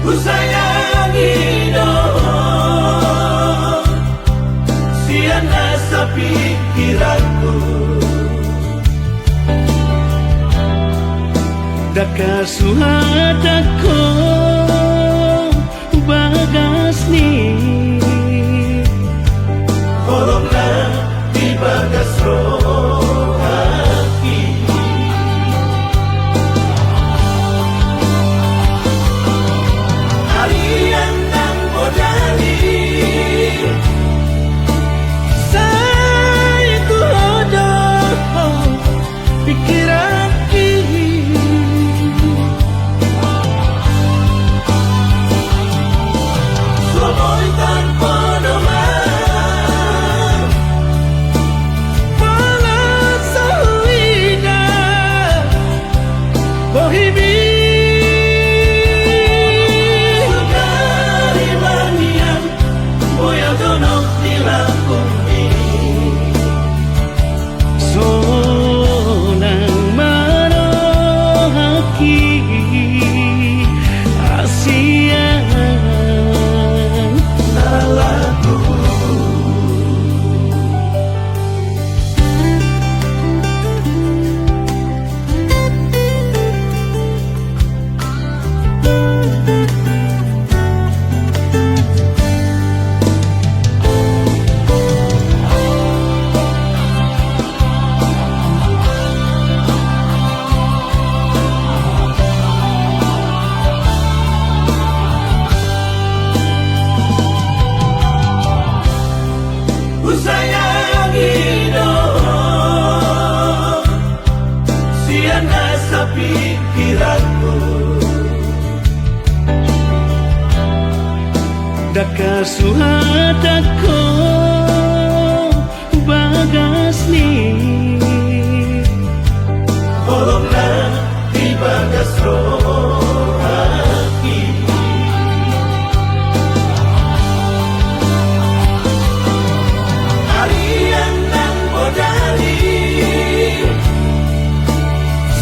Ku sayangi dong, siana sa pikiranku. Daka suhadako bagas ni Horonglah di bagas rohaki. Harian dan bodani saya ku hodoh pikiran Somoy tanpa nomor malah sawina bohimi Sugari manian Boya donok dilakumi sonang manohaki asian Lalaku Ku sayangi dong, siana sa pikiranku. Daka suhadako bagas ni Horonglah di bagas rohaki. Harian dan bodani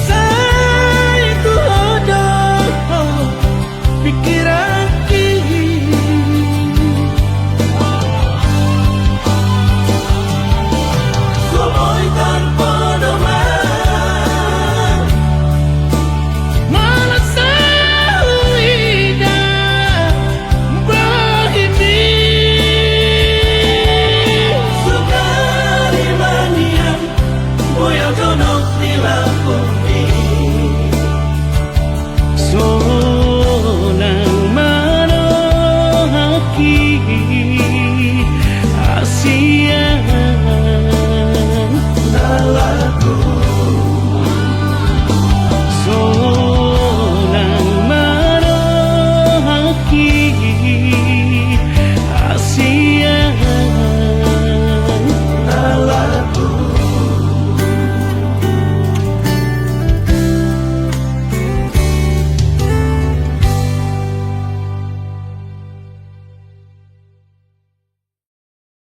saya ku hodoh pikiran Somoy tanpa nomor malah sawina bohimi Sugari manian Boya donok dilakumi sonang manohaki